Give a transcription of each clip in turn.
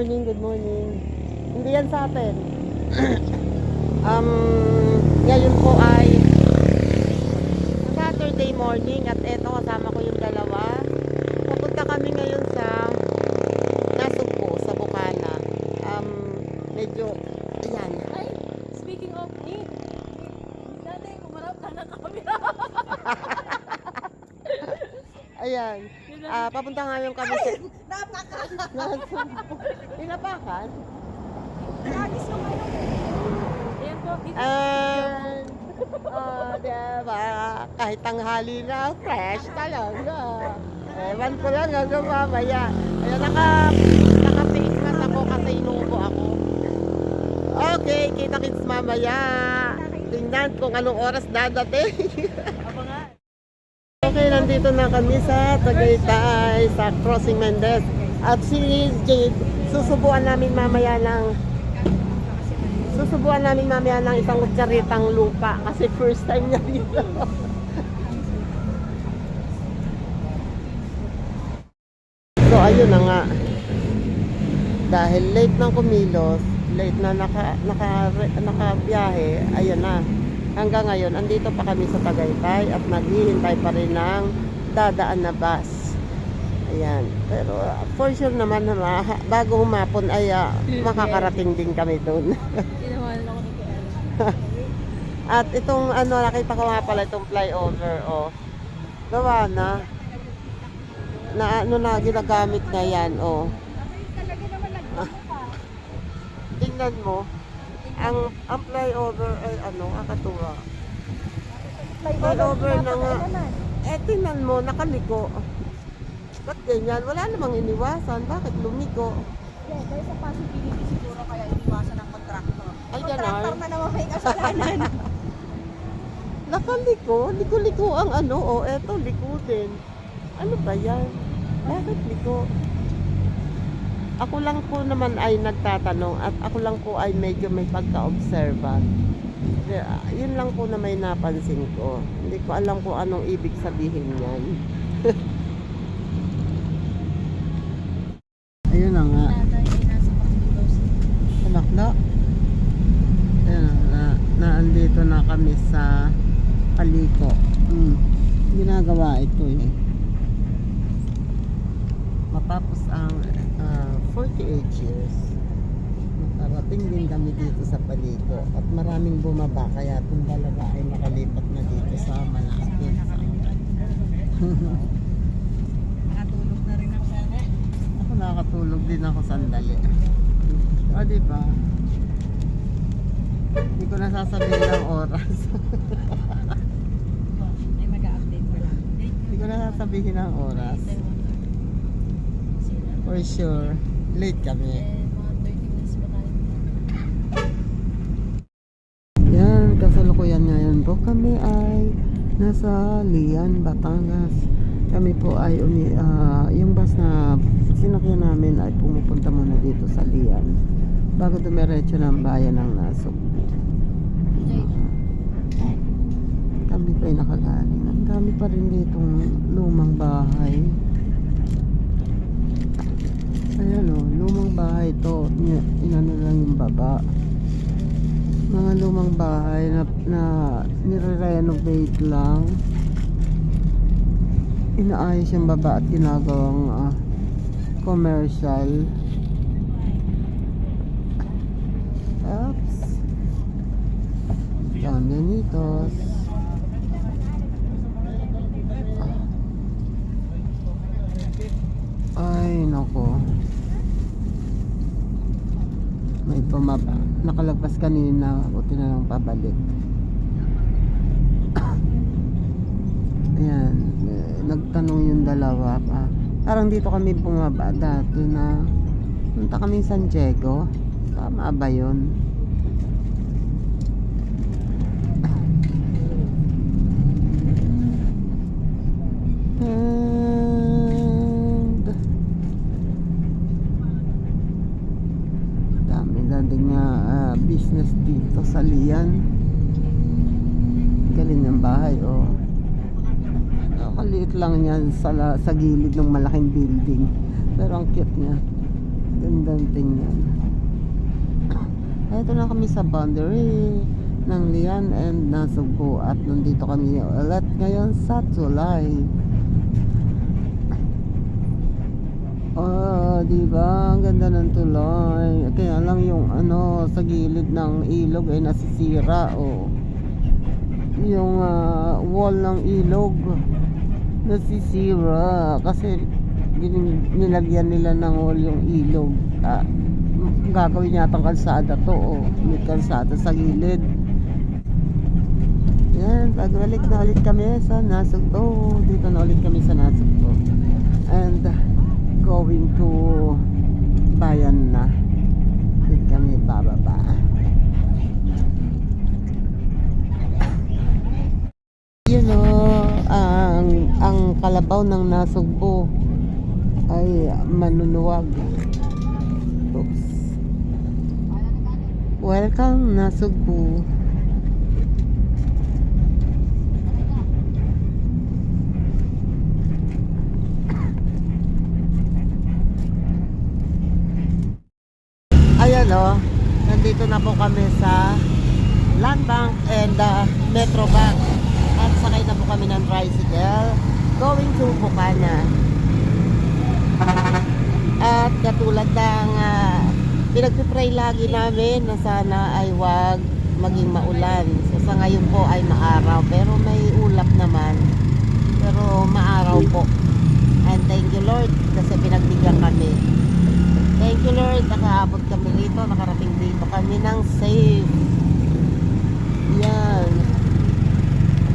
morning, good morning. Hindi yan sa atin. Ngayon po ay Saturday morning at eto kasama ko yung dalawa. Pupunta kami ngayon sa Nasugbo, sa Bukana. Medyo, ayan. Ay, speaking of me, dati umarap ka ng camera. Ayan. Papunta ngayon kami sa Napaka! Nasugbo. Pinapakan? Nagis ko kayo. Ayan po, dito. Diba? Kahit tanghali na, fresh talaga. Ewan ko lang hanggang mamaya. Ayan, naka-face mask ako kasi inuubo ako. Okay, kita-kits mamaya. Tingnan kung anong oras dadating. Abangan. Okay, nandito na kami sa Tagaytay, sa Crossing Mendez. At si Jade, susubuan namin mamaya ng isang kutsaritang lupa kasi first time niya dito. So ayun na nga. Dahil late nang kumilos, late na nakabiyahe, ayun na. Hanggang ngayon, andito pa kami sa Tagaytay at naghihintay pa rin ng dadaan na bus. Ayan. Pero for sure naman na bago humapon ay makakarating din kami doon. Tinawanan ako ni Kuya. At itong nakita ko nga pala itong flyover, gawa na ginagamit na yan, tingnan mo, ang flyover ay kakatuwa. Flyover na nga. Tingnan mo, nakaliko. Ba't ganyan? Wala namang iniwasan. Bakit lumiko? Yeah, dahil sa possibility siguro kaya iniwasan ng contractor. Ay, Contractor ganon. na naman may kasalanan. Nakaliko. Liko-liko ang eto, liko din. Ano ba yan? Bakit liko? Ako lang po naman ay nagtatanong at ako lang po ay medyo may pagka-observant. Yun lang po na may napansin ko. Hindi ko alam kung anong ibig sabihin yan. Ayun na nga. Tatay ay nasa Panginoon. Tumakla. Ayun naandito na kami sa Paliko. Ginagawa ito matapos ang 48 years nakarating din kami dito sa Paliko at maraming bumaba kaya itong dalawa ay nakalipat na dito sa malapit. Nakatulog na rin ako. Ako nakatulog din ako sandali. Diba? Hindi ko nasasabihin ang oras. Ay, mag-update ko lang. Hindi ko nasasabihin ang oras. For sure, late kami. Mga 30 minutes pa tayo. Yan, kasalukuyan ngayon po kami ay nasa Lian, Batangas. Kami po ay yung bus na sinakyan namin ay pumupunta muna dito sa Lian bago dumiretso ng bayan ng Nasugbo. Kami pa ay nakagaling. Ang dami pa rin ditong lumang bahay. Ayan lumang bahay to. Inano lang yung baba. Mga lumang bahay na nire-renovate lang. Inaayos yung baba at ginagawang commercial. Oops. Ganito. Ay, nako. May bumaba. Nakalagpas kanina. Buti na lang pabalik. Ayan. Nagtanong yung dalawa pa. Parang dito kami bumaba dati na punta kami San Diego. Tama ba yun? And dami dating business dito sa Lian. Galing ng bahay kaliit lang yan sa gilid ng malaking building pero ang cute niya. Gandang tingnan. Ito na kami sa boundary ng Lian and Nasugbu at nandito kami ulit ngayon sa Tulay. Diba? Ang ganda ng tulay. Kaya lang yung ano sa gilid ng ilog ay nasisira. Yung wall ng ilog nasisira kasi nilagyan nila ng wall yung ilog. Gagawin yatang kalsada to. May kalsada sa gilid. Yan, pagbalik na ulit kami sa Nasugbu. Dito na ulit kami sa Nasugbu. And going to bayan na. Dito kami bababa. You know, ang kalabaw ng Nasugbu ay manunuwag. Oops. Welcome Nasugbu. Ayan nandito na po kami sa Land Bank and Metro Bank. At sakay na po kami ng tricycle going to Bukana. At katulad ng pinagpipray lagi namin na sana ay wag maging maulan. So sa ngayon po ay maaraw pero may ulap naman. Pero maaraw po. And thank you Lord kasi pinagbigyan kami. Thank you Lord, nakaabot kami rito, nakarating dito kami ng safe. Yan.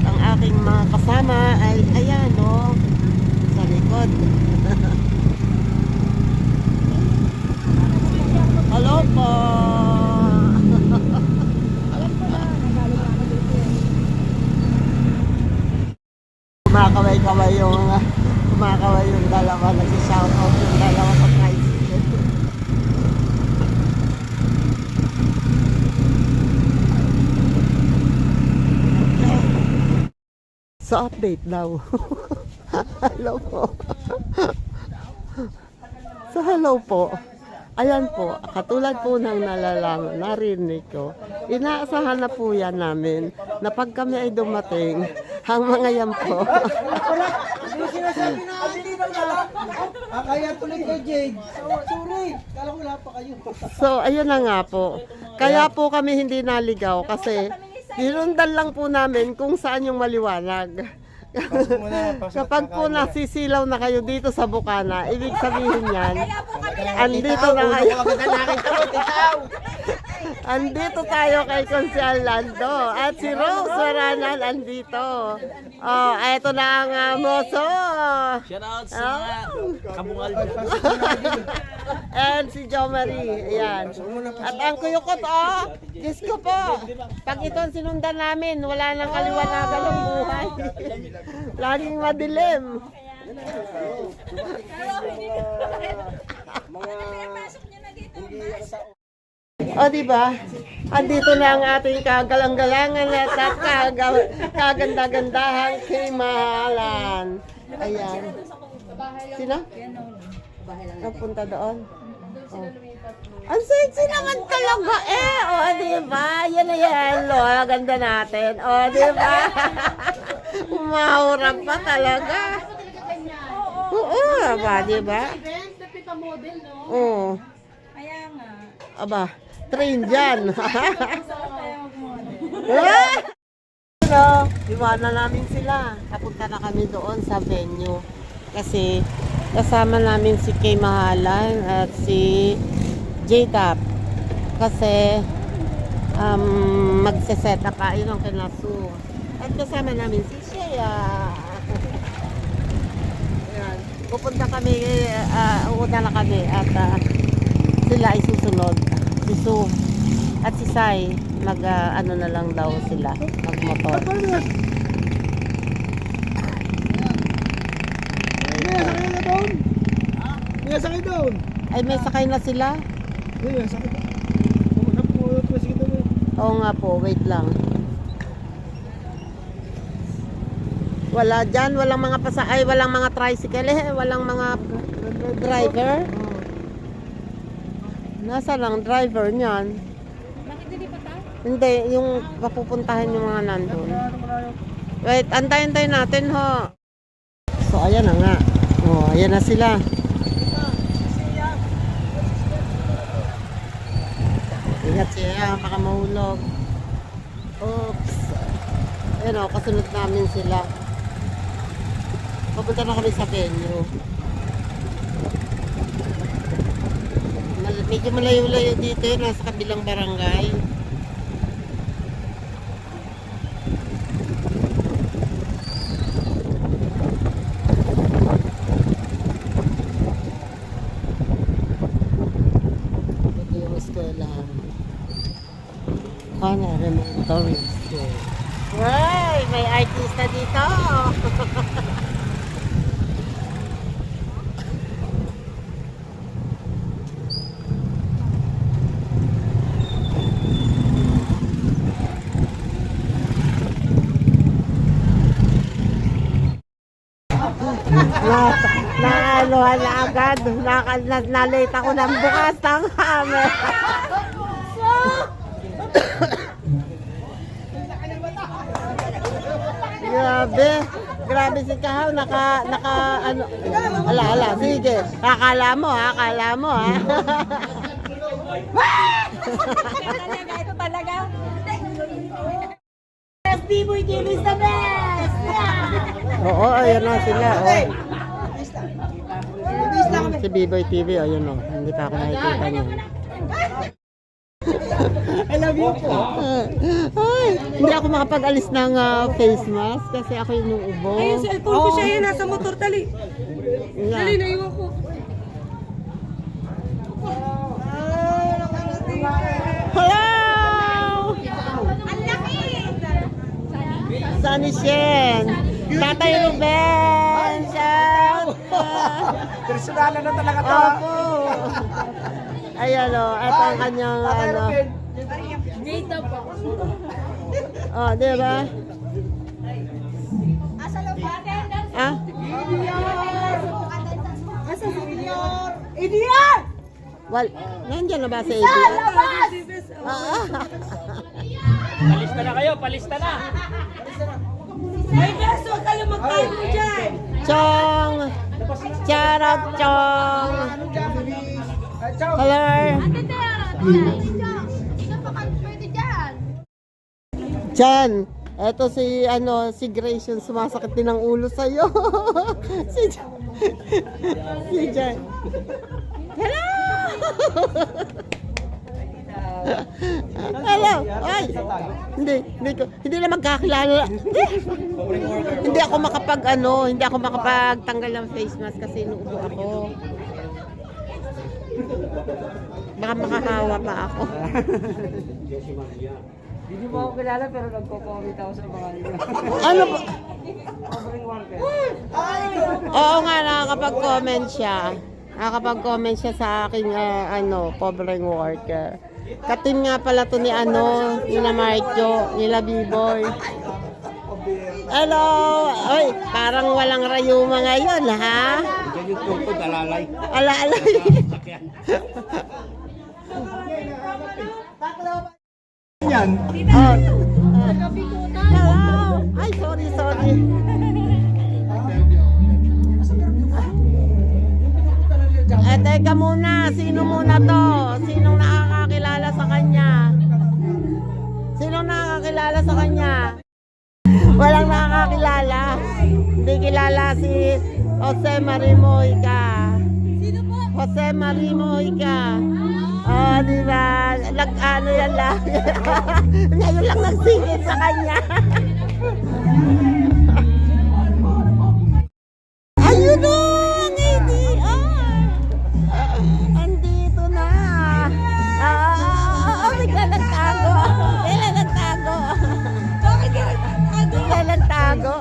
At ang aking mga kasama ay ayan sa likod. Hello po. Kumakaway yung dalawa, nagsi-shout out yung dalawa sa tricycle. So update daw. Hello po. So hello po. Ayan po, katulad po ng nalalaman, narinig ko, inaasahan na po yan namin na pag kami ay dumating, ang mga yan po. Hindi sinasabi na hindi na kaya tuloy kay Jade. Sorry, kala ko wala pa kayo. So ayun na nga po. Kaya po kami hindi naligaw kasi dinundan lang po namin kung saan yung maliwanag. Kapag po nasisilaw na kayo dito sa Bukana, ibig sabihin yan, andito na kayo. Andito tayo kay Consial Lando at si Rose Waranan andito. Eto na ang moso. Shoutouts sa kabungal dyan. And si Jo Marie, ayan. At ang kuyukot, Diyos ko po, pag ito ang sinundan namin, wala nang kaliwanagan ng buhay. Laging madilim. Diba? Andito na ang ating kagalang-galangan at kaganda-gandahan kay Mahalan. Ayan. Sino? Napunta doon. Ang sexy naman talaga diba? Yan na yan, ang ganda natin. Diba? Umahurap pa talaga. Oo, diba? Oo. Kaya nga. Aba, train dyan. Iwanan namin sila. Kapunta na kami doon sa venue. Kasi kasama namin si Kay Mahalan at si J-Tap. Kasi magse-set up yun ang kinasu. At kasama namin si Shea. Ayan. Pupunta kami, una na kami at sila ay susunod. Si Sue at si Sai ano na lang daw sila, magmotor. May sakay doon. Ay may sakay na sila? May sakay doon. Sige doon. Oo nga po, wait lang. Wala dyan, walang mga walang mga tricycle walang mga driver. Nasa lang driver niyan? Bakit hindi pa ta? Hindi, yung papupuntahan yung mga nandun. Wait, antayin-tayin natin ho. So, ayan na nga. Oh, ayan na sila. Ingat siya, baka mahulog. Oops. Ayan o, kasunod namin sila. Papunta na kami sa venue. Medyo malayo-layo dito yun, nasa kabilang barangay. Ito yung eskwelahan. Pana Elementary School. Wow! May artista dito! Naalohan na agad. Nalate ako ng bukas ng hammer. Grabe. Grabe si Kahaw. Ano. Ala, sige. Akala mo ha. Ito talaga. B-Boy TV is the best! Oo, ayan na sila. Oh. Si B-Boy TV, ayun o. Hindi pa ako nakikita niya. I love you po. Ay, hindi ako makapag-alis ng face mask kasi ako inuubo. Ayun, cellphone ko siya yan. Nasa motor. Dali. Dali, naiwan ko. Hello! Sunny Shen! Tatay Ruben! Shout! Personalan na talaga to. Opo! Ayan o, ito ang kanyang ano. Dito po. Oh, di ba? Asa lo ba? Ah? Asa si Idior? Idior! Well, nandiyan na ba sa ABS? Labas! Palista na kayo, palista na. Ay, beso! Kayo magpaano dyan! Chong! Charot, Chong! Hello! Chan! Eto si, si Grace yung sumasakit din ang ulo sa'yo. si Jan. Hello! Hello! Ay! Hindi na magkakilala. Hindi ako hindi ako makapagtanggal ng face mask kasi inuubo ako. Baka makahawa pa ako. Hindi mo ako kilala pero nagko-comment ako sa mga nila. Ano ba? Covering worker. Oo nga, nakakapag-comment siya. Nakakapag-comment siya sa aking covering worker. Katin nga pala to ni nila Marcho, nila B-Boy. Hello! Oy, parang walang rayuma ngayon, ha? Diyan yung tungkod, alalay. Alalay. Yan. Oh. Hello! Ay, sorry. Teka muna, sino muna to? Sinong nakakakilala sa kanya? Sinong nakakakilala sa kanya? Walang nakakakilala. Hindi kilala si Jose Marimoyca. Sino po? Jose Marimoyca. Oh, di ba? Ano yan lang. Ngayon lang nagsingit sa kanya. Ayun o! Andito na. Bigla nagtago. Bakit ka nagtago? Bigla nagtago.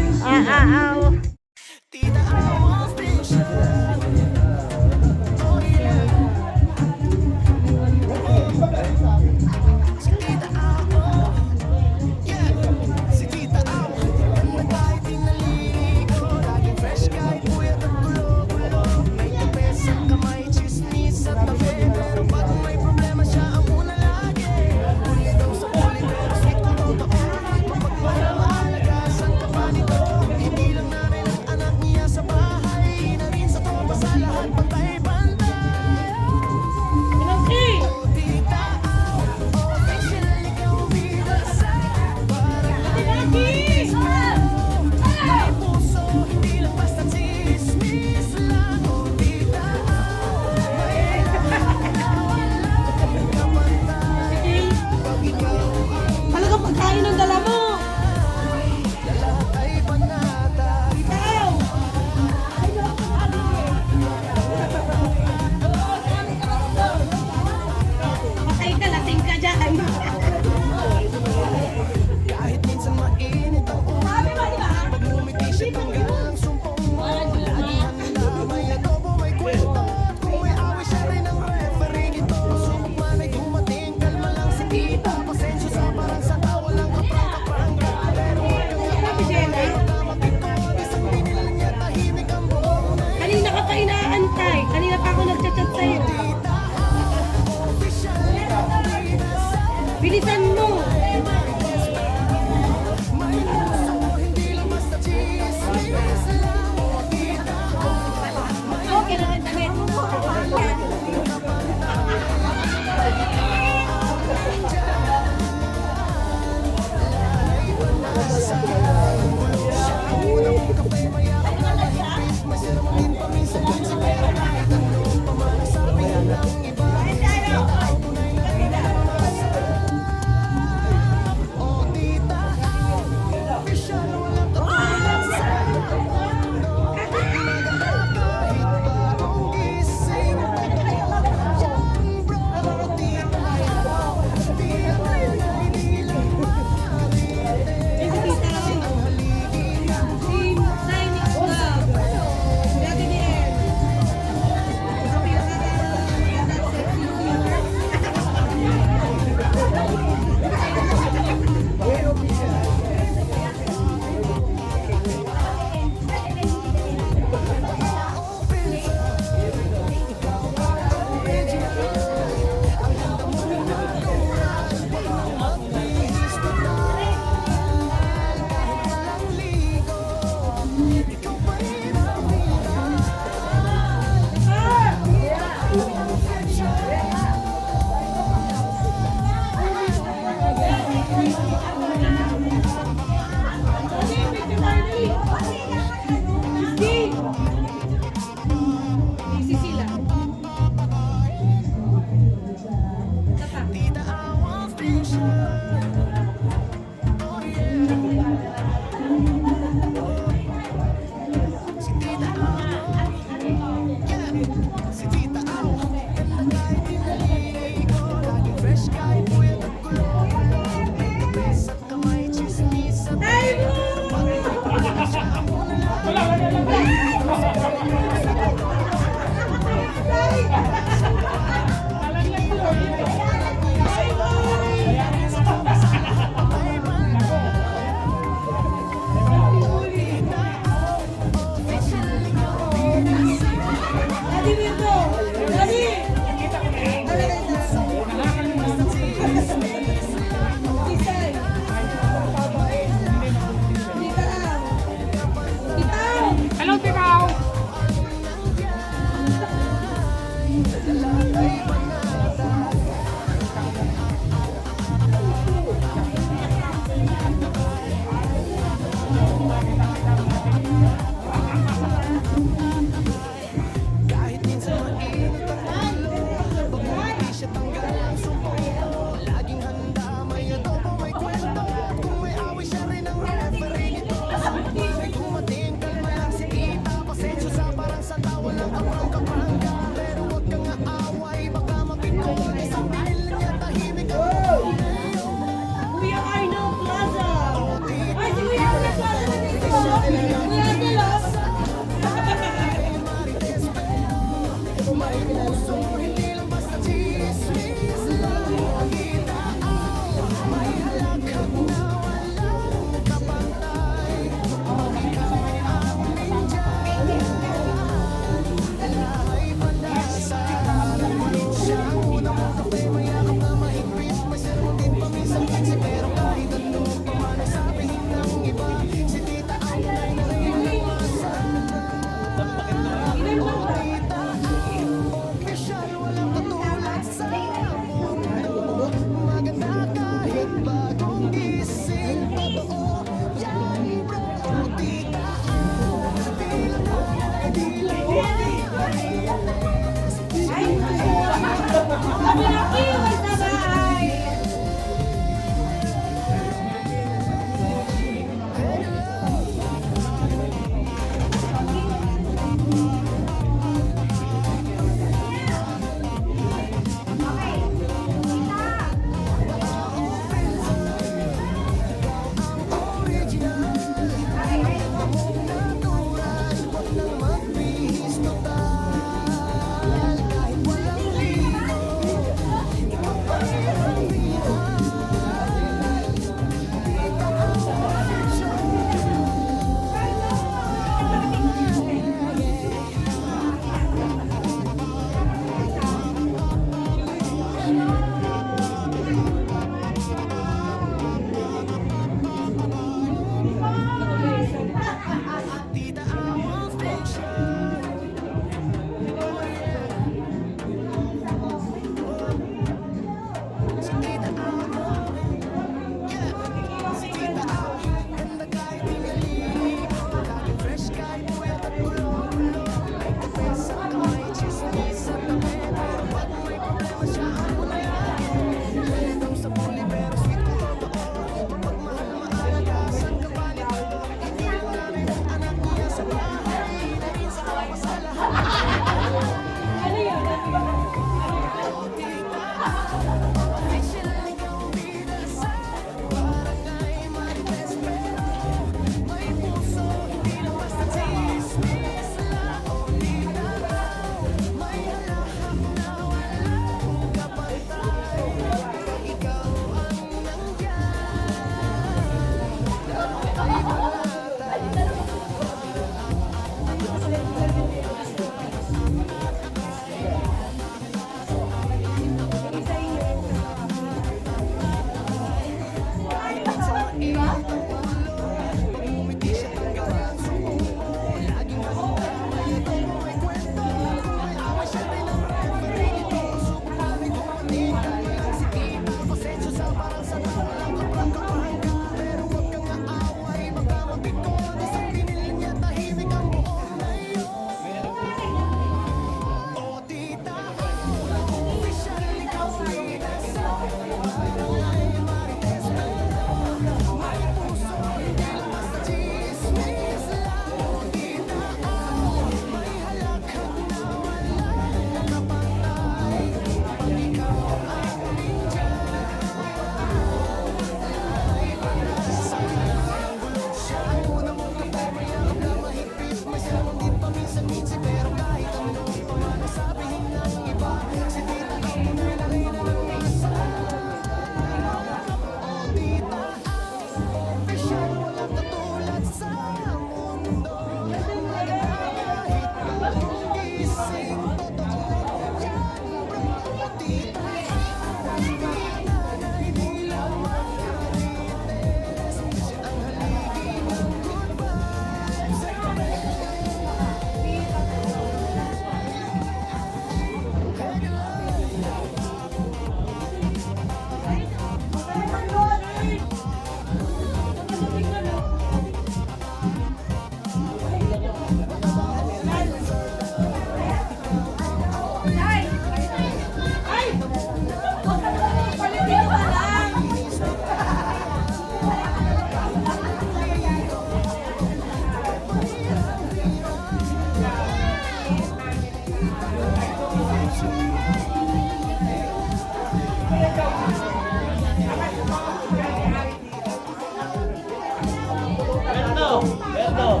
Berto,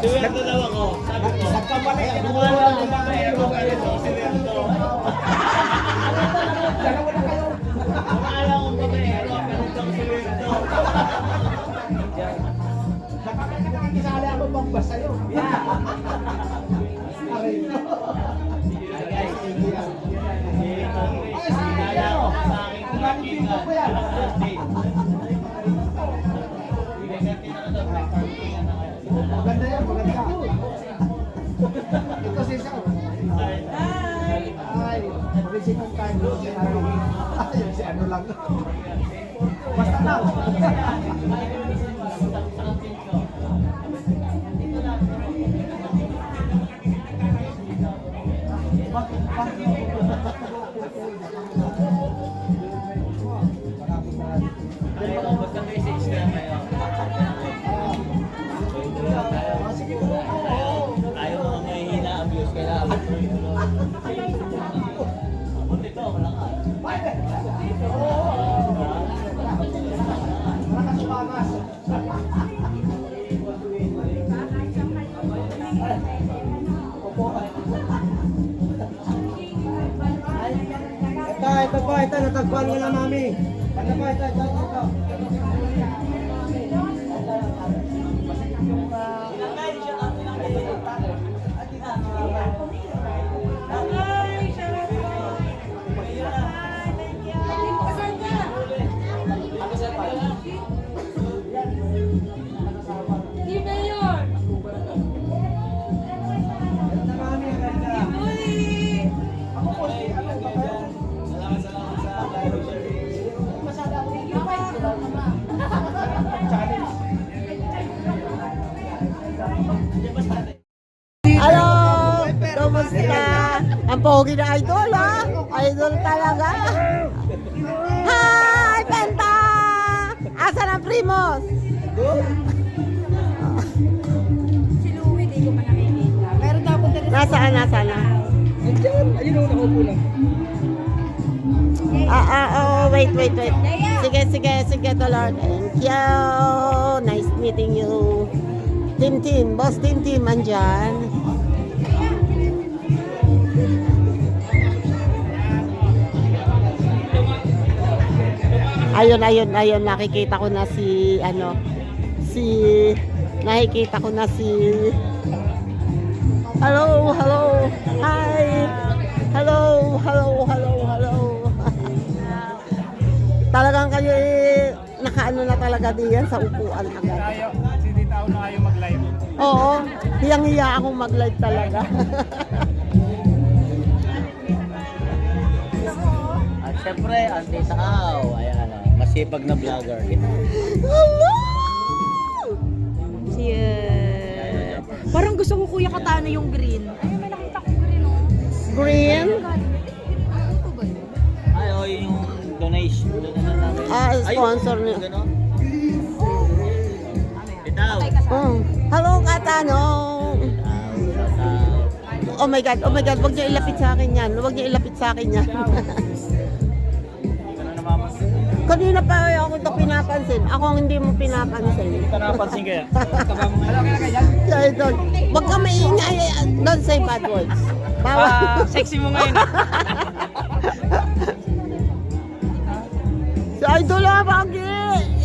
si Berto daw ako. Sabi ko, nagkamali ka naman lang ng mga ero ka ito, si Berto. Akala ko mga ero, ganito si Berto. Nakakisali ako bang basta yun? Guys, sinala ko sa aking parkingan. Maganda yan, maganda. Ito si Sao. Ay, magising ang tayo. Ayun, si ano lang. Basta lang. Basta message na kayo. Ayaw mga mahihina ang views kailangan. Abot ito, wala ka. Ito, natagpuan ko na, mami. Ito. Hello! Kumusta? Ang pogi na idol, ha? Idol talaga. Hi, Penta! Asan ang primos? Si Louie, di ko pa nakikita. Pero dapat na Nasaan na? Ayun, nakaupo lang. Wait. Sige, Dolor. Thank you. Nice meeting you. Tim, boss Tim, andyan. Ayun, nakikita ko na nakikita ko na si, hello, hi, hello. Talagang kayo nakaano na talaga diyan sa upuan agad. Si Tita Uno ayaw mag-live. Oo, hiyang-hiya akong mag-live talaga. At syempre, ang Tita Au, ayan, masipag na vlogger. Hello! Yeah. Parang gusto ko Kuya Katana yung green. Ayun, may nakita ko green, oh. Green? Ano ba yun? Ay, o yung donation. Sponsor niyo. Gano'n? Tita Au. Hello, Katanong! Oh my God, wag niyo ilapit sa akin yan. Kanina pa ako ito pinapansin. Ako ang hindi mo pinapansin. Ito napansin kaya. Si Idol, wag ka maingay. Don't say bad words. Bawal. Sexy mo ngayon. Si Idol Bagi!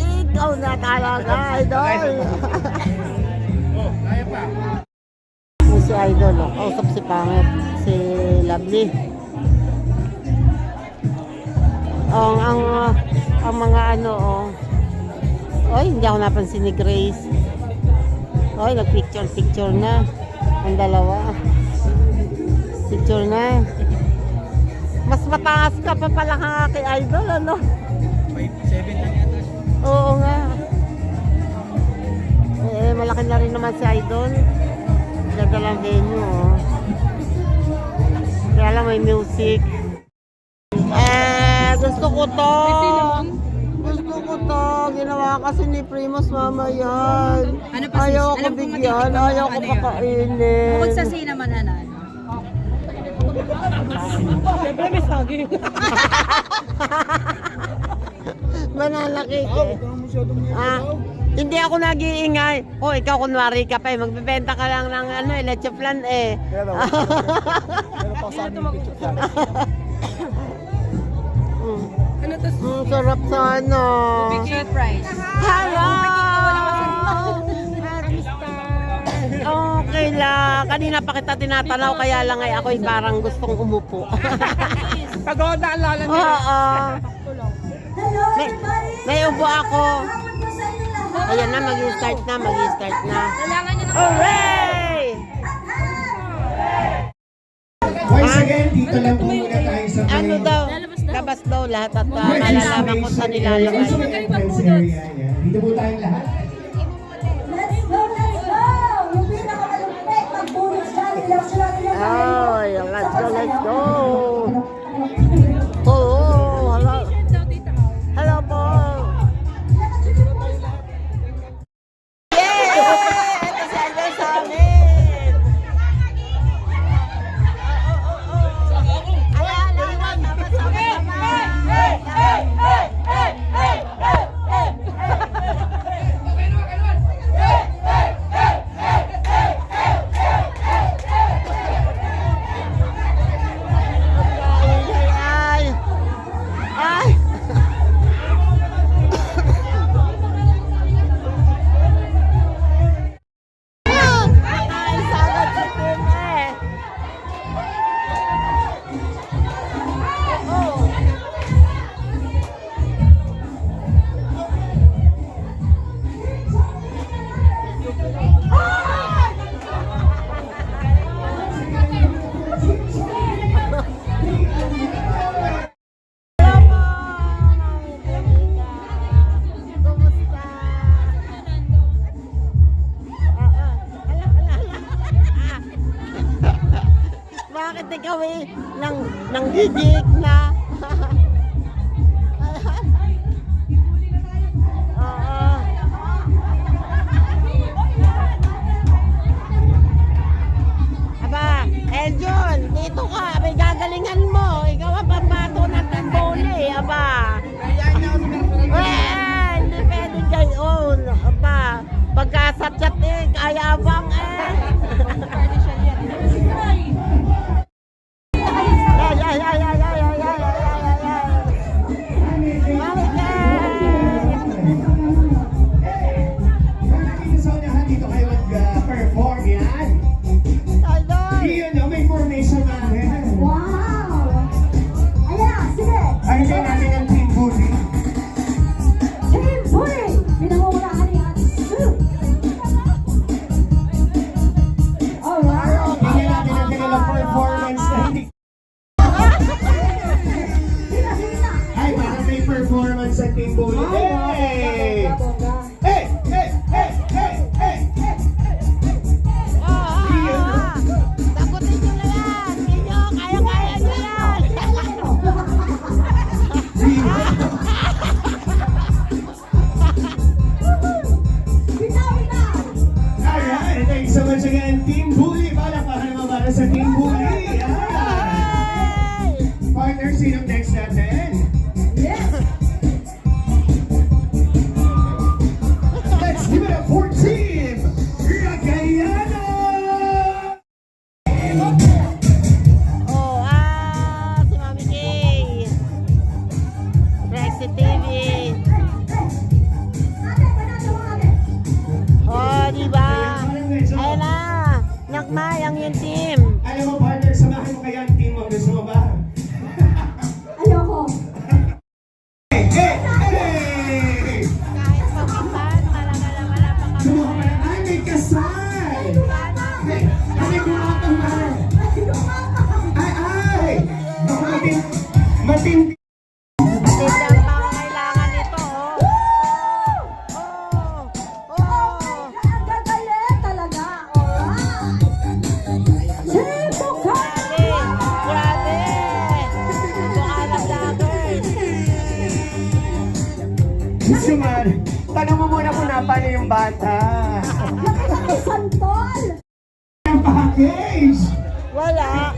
Ikaw na talaga, Idol. Si Idol, kausap si Pangit, si Lovely. Ang mga hindi ako napansin ni Grace. Nagpicture na. Ang dalawa. Picture na. Mas mataas ka pa pala kay Idol, ano? 5'7" lang yata. Oo nga. akin na rin naman si Idol. Ganda lang venue, oh. Kaya lang may music. Gusto ko to. Gusto ko to. Ginawa kasi ni Primus mama yan. Ano pa, sis? Ayaw ko Alam kong bigyan. matitikman Ayaw mo ko ano yun. pakainin. Bukod sa naman hanan. Siyempre may saging. Banana cake eh. Hindi ako nag-iingay. Oh, ikaw kunwari ka pa eh. Magbibenta ka lang ng ano, leche flan eh. Pero pa sa amin yung picture plan. Ano to? Sarap sana. Picture price. Hello! Okay lang. Kanina pa kita tinatanaw, kaya lang ay ako'y parang gustong umupo. Pagod na alala niya. Oo. May ubo ako. Ayan na, mag-start na, mag-start na. Kailangan niya na. Hooray! Once again, dito lang po muna tayo sa Ano daw? Labas daw lahat at malalaman ko sa nilalagay. Dito po tayong lahat. Let's go, let's go! Yung pinakamalupit, magbunos dyan, election lang nila. Ay, let's go, let's go. Oh, hello. Hello po. Yay! Ito si Andres sa amin. Ayan, ayan, sama-sama. Ay, ay. Nakaisa agad si Tim eh. Oo. Hello po, Mami Jessica. Kumusta? Bakit ikaw eh nang gigig na? Oo. Aba, Eljon, dito ka, may gagalingan mo. Ikaw ang pambato ng tandole, aba. Hindi pwede kayo. Aba, pagkasat-sat eh, kaya bang eh. Ay, ay, ay, ay, ay, ay, ay, ay, ay, ay. Nakikita sa unahan dito kayo mag-perform yan. Idol! Yun, no, may formation natin. Wow! Ayan, sige! Ay, natin ang team bully. Team Bully! Pinangungunahan ni Ate Sue! Alright! Tingnan natin ang kanilang performance na hindi. Sina! Ay, parang may performance sa team bully. Hey! Bongga! Hey! Hey! Hey! Hey! Hey! Hey! Sagutin nyo na yan! Ninyo, kaya-kaya nyo yan! Bitaw, bitaw! Alright, thanks so much again, Team Bully. Palakpakan naman para sa Team Bully. Yan. Partner, sinong next natin? Yes! Let's give it up for Team Ragayana! Oh, si Mami Kay. Rexy TV. Ate, panalo mo ate! Oh, diba? Ayun na. Nagmayang yung team. Alam mo, partner, samahan mo kaya ang team mo. Gusto mo ba? Ayoko! Hey! Hey! Hey! Kahit pagitan, wala pa kami. Sumuha ka na. Ay, may kasal! Hey! Ay, kumakamahan! Ay, ay! Ako matindi. Matindi ang pangangailangan nito, oh. Oh, oh, oh. Ang gagaling! hanapan niyo yung bata. Ay, santol! Ang package. Wala.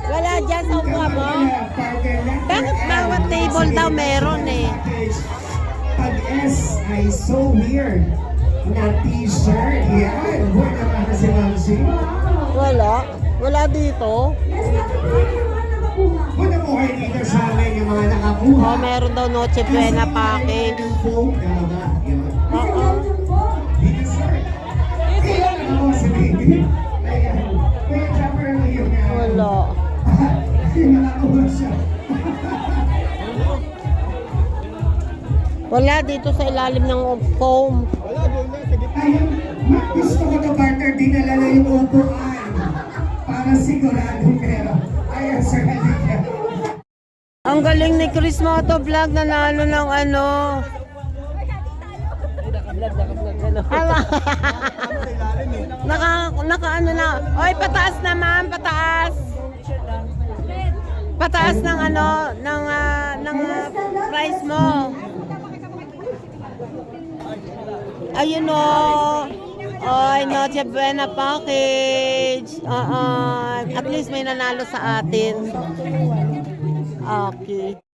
Wala dyan sa upa mo. Bakit bawat table daw meron eh? Pag S ay so weird. Na t-shirt. Yan. Buwan na para si Mamsi. Wala. Wala dito. Buwan na mo kayo dito sa amin yung mga nakakuha. Oh, meron daw Noche Buena package. Yung tama. Yun. Oo. Dito, sir. Kailan ako sa baby? Ayan. Kuya Chopper mo yung Wala. yung nakakuha siya. Wala dito sa ilalim ng foam. Ayun, gusto ko na partner, dinala na yung upuan. Para siguradong meron. Ayan, sir, halika. Ang galing ni Chris Moto Vlog, nanalo ng ano. Naka ano na. Oy, pataas naman, pataas. Pataas ng ano, ng price mo. Ayun o. Oy, Noche Buena package. At least may nanalo sa atin. Okay.